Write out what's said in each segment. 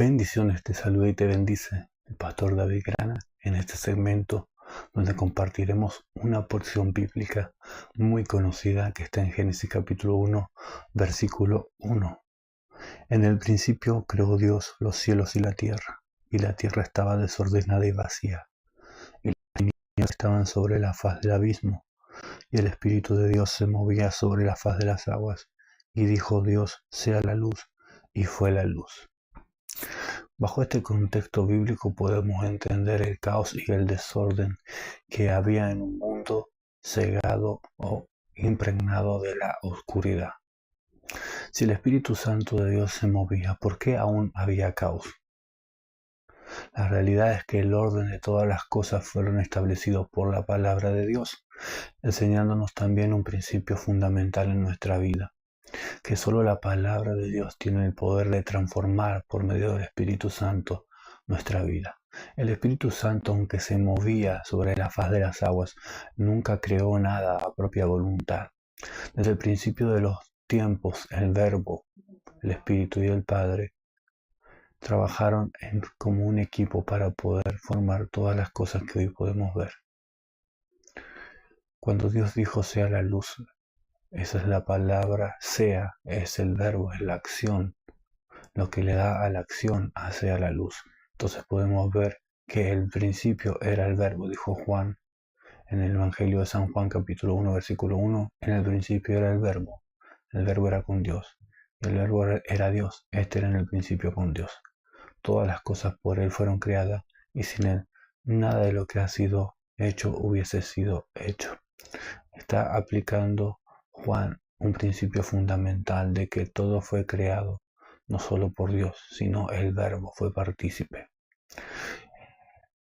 Bendiciones, te saluda y te bendice el pastor David Grana en este segmento donde compartiremos una porción bíblica muy conocida que está en Génesis capítulo 1, versículo 1. En el principio creó Dios los cielos y la tierra estaba desordenada y vacía, y las tinieblas estaban sobre la faz del abismo, y el Espíritu de Dios se movía sobre la faz de las aguas. Y dijo Dios: sea la luz, y fue la luz. Bajo este contexto bíblico podemos entender el caos y el desorden que había en un mundo cegado o impregnado de la oscuridad. Si el Espíritu Santo de Dios se movía, ¿por qué aún había caos? La realidad es que el orden de todas las cosas fueron establecidos por la palabra de Dios, enseñándonos también un principio fundamental en nuestra vida, que solo la palabra de Dios tiene el poder de transformar por medio del Espíritu Santo nuestra vida. El Espíritu Santo, aunque se movía sobre la faz de las aguas, nunca creó nada a propia voluntad. Desde el principio de los tiempos, el Verbo, el Espíritu y el Padre trabajaron como un equipo para poder formar todas las cosas que hoy podemos ver. Cuando Dios dijo sea la luz, esa es la palabra, sea, es el verbo, es la acción, lo que le da a la acción hace a la luz. Entonces podemos ver que el principio era el verbo, dijo Juan en el Evangelio de San Juan capítulo 1 versículo 1, en el principio era el verbo era con Dios, y el verbo era Dios, este era en el principio con Dios. Todas las cosas por él fueron creadas, y sin él nada de lo que ha sido hecho hubiese sido hecho. Está aplicando Juan un principio fundamental de que todo fue creado no solo por Dios, sino el verbo fue partícipe.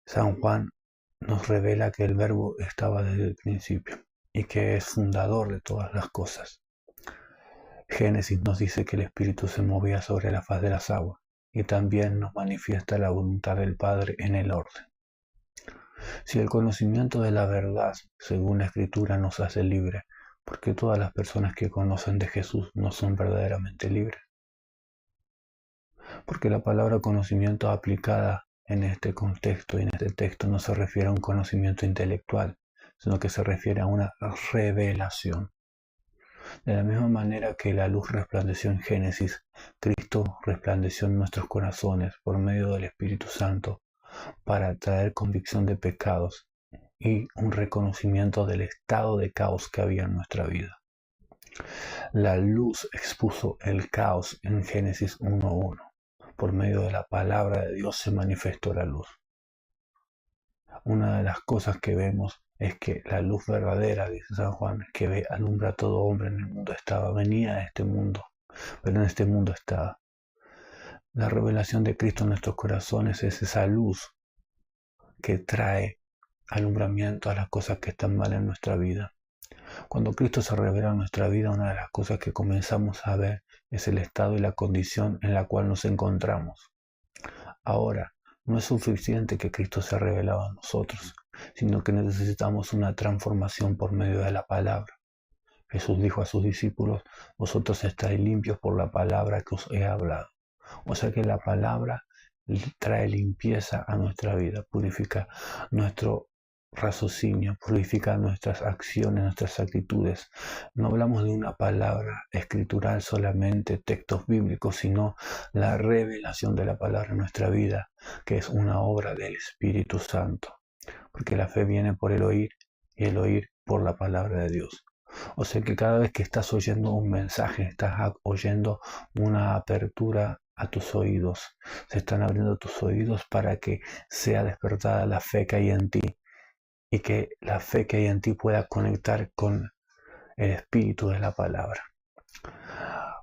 San Juan nos revela que el verbo estaba desde el principio y que es fundador de todas las cosas. Génesis nos dice que el Espíritu se movía sobre la faz de las aguas y también nos manifiesta la voluntad del Padre en el orden. Si el conocimiento de la verdad, según la Escritura, nos hace libres, ¿por qué todas las personas que conocen de Jesús no son verdaderamente libres? Porque la palabra conocimiento aplicada en este contexto y en este texto no se refiere a un conocimiento intelectual, sino que se refiere a una revelación. De la misma manera que la luz resplandeció en Génesis, Cristo resplandeció en nuestros corazones por medio del Espíritu Santo para traer convicción de pecados y un reconocimiento del estado de caos que había en nuestra vida. La luz expuso el caos en Génesis 1:1. Por medio de la palabra de Dios se manifestó la luz. Una de las cosas que vemos es que la luz verdadera, dice San Juan, que alumbra a todo hombre en el mundo venía de este mundo, pero en este mundo estaba. La revelación de Cristo en nuestros corazones es esa luz que trae alumbramiento a las cosas que están mal en nuestra vida. Cuando Cristo se revela en nuestra vida, una de las cosas que comenzamos a ver es el estado y la condición en la cual nos encontramos. Ahora, no es suficiente que Cristo se ha revelado a nosotros, sino que necesitamos una transformación por medio de la palabra. Jesús dijo a sus discípulos: vosotros estáis limpios por la palabra que os he hablado. O sea que la palabra trae limpieza a nuestra vida, purifica nuestro raciocinio, purifica nuestras acciones, nuestras actitudes. No hablamos de una palabra escritural solamente, textos bíblicos, sino la revelación de la palabra en nuestra vida, que es una obra del Espíritu Santo, porque la fe viene por el oír y el oír por la palabra de Dios. O sea que cada vez que estás oyendo un mensaje, estás oyendo una apertura a tus oídos, se están abriendo tus oídos para que sea despertada la fe que hay en ti y que la fe que hay en ti pueda conectar con el espíritu de la palabra.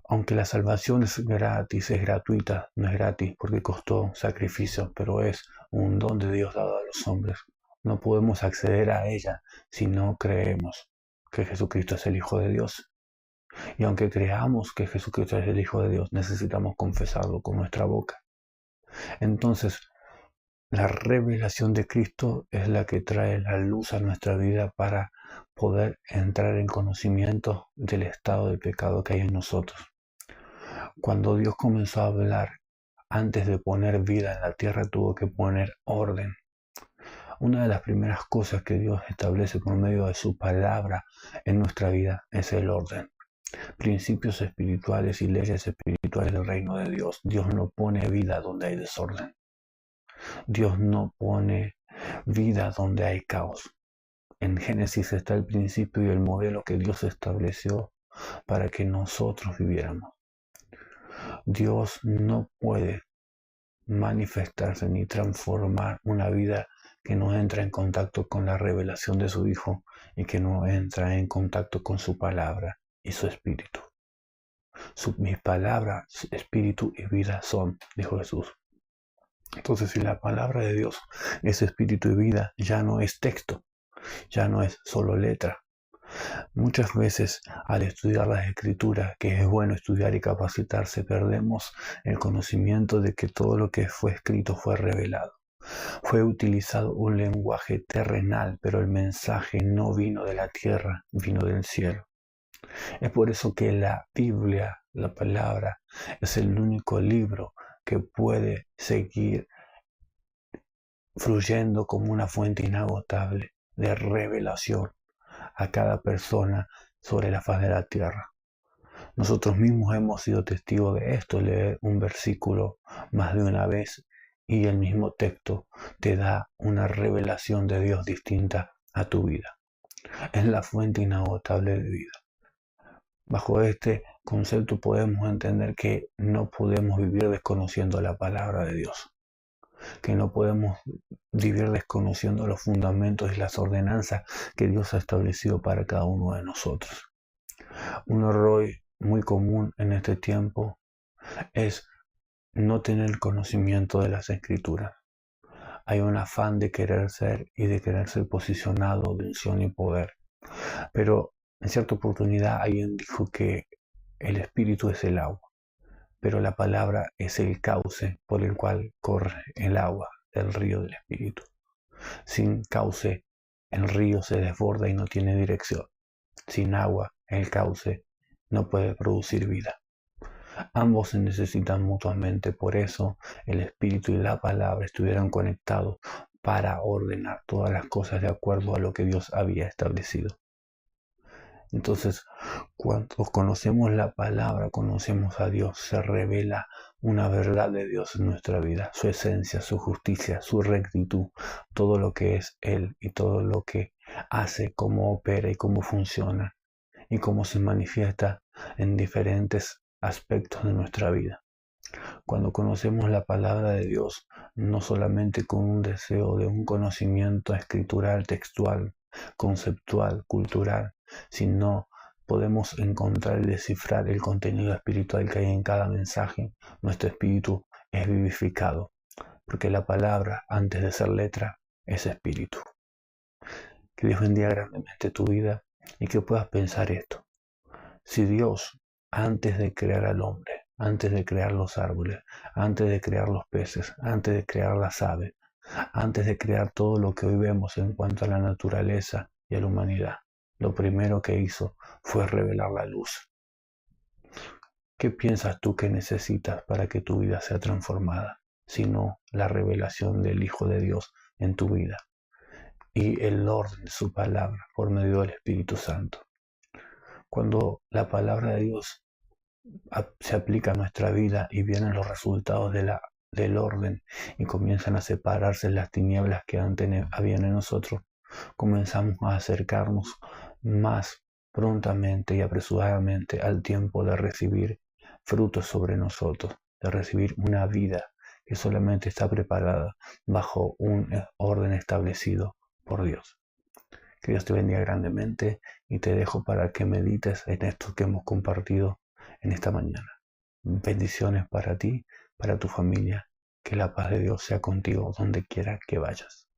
Aunque la salvación es gratis, es gratuita, no es gratis porque costó sacrificio, pero es un don de Dios dado a los hombres. No podemos acceder a ella si no creemos que Jesucristo es el Hijo de Dios. Y aunque creamos que Jesucristo es el Hijo de Dios, necesitamos confesarlo con nuestra boca. Entonces, la revelación de Cristo es la que trae la luz a nuestra vida para poder entrar en conocimiento del estado de pecado que hay en nosotros. Cuando Dios comenzó a hablar antes de poner vida en la tierra, tuvo que poner orden. Una de las primeras cosas que Dios establece por medio de su palabra en nuestra vida es el orden. Principios espirituales y leyes espirituales del reino de Dios. Dios no pone vida donde hay desorden. Dios no pone vida donde hay caos. En Génesis está el principio y el modelo que Dios estableció para que nosotros viviéramos. Dios no puede manifestarse ni transformar una vida que no entra en contacto con la revelación de su Hijo y que no entra en contacto con su palabra y su espíritu. Mis palabras, espíritu y vida son, dijo Jesús. Entonces, si la palabra de Dios es espíritu y vida, ya no es texto, ya no es solo letra. Muchas veces al estudiar las escrituras, que es bueno estudiar y capacitarse, perdemos el conocimiento de que todo lo que fue escrito fue revelado. Fue utilizado un lenguaje terrenal, pero el mensaje no vino de la tierra, vino del cielo. Es por eso que la Biblia, la palabra, es el único libro que puede seguir fluyendo como una fuente inagotable de revelación a cada persona sobre la faz de la tierra. Nosotros mismos hemos sido testigos de esto, leer un versículo más de una vez y el mismo texto te da una revelación de Dios distinta a tu vida. Es la fuente inagotable de vida. Bajo este concepto podemos entender que no podemos vivir desconociendo la palabra de Dios, que no podemos vivir desconociendo los fundamentos y las ordenanzas que Dios ha establecido para cada uno de nosotros. Un error muy común en este tiempo es no tener conocimiento de las Escrituras. Hay un afán de querer ser y de querer ser posicionado de unción y poder. Pero en cierta oportunidad alguien dijo que el Espíritu es el agua, pero la palabra es el cauce por el cual corre el agua del río del Espíritu. Sin cauce, el río se desborda y no tiene dirección. Sin agua, el cauce no puede producir vida. Ambos se necesitan mutuamente, por eso el Espíritu y la palabra estuvieron conectados para ordenar todas las cosas de acuerdo a lo que Dios había establecido. Entonces, cuando conocemos la palabra, conocemos a Dios, se revela una verdad de Dios en nuestra vida, su esencia, su justicia, su rectitud, todo lo que es Él y todo lo que hace, cómo opera y cómo funciona y cómo se manifiesta en diferentes aspectos de nuestra vida. Cuando conocemos la palabra de Dios, no solamente con un deseo de un conocimiento escritural, textual, conceptual, cultural, sino podemos encontrar y descifrar el contenido espiritual que hay en cada mensaje. Nuestro espíritu es vivificado, porque la palabra, antes de ser letra, es espíritu. Que Dios bendiga grandemente tu vida y que puedas pensar esto. Si Dios, antes de crear al hombre, antes de crear los árboles, antes de crear los peces, antes de crear las aves, antes de crear todo lo que hoy vemos en cuanto a la naturaleza y a la humanidad, lo primero que hizo fue revelar la luz. ¿Qué piensas tú que necesitas para que tu vida sea transformada? Sino la revelación del Hijo de Dios en tu vida y el orden de su palabra por medio del Espíritu Santo. Cuando la palabra de Dios se aplica a nuestra vida y vienen los resultados del orden y comienzan a separarse las tinieblas que antes habían en nosotros, comenzamos a acercarnos más prontamente y apresuradamente al tiempo de recibir frutos sobre nosotros, de recibir una vida que solamente está preparada bajo un orden establecido por Dios. Que Dios te bendiga grandemente y te dejo para que medites en esto que hemos compartido en esta mañana. Bendiciones para ti, para tu familia. Que la paz de Dios sea contigo donde quiera que vayas.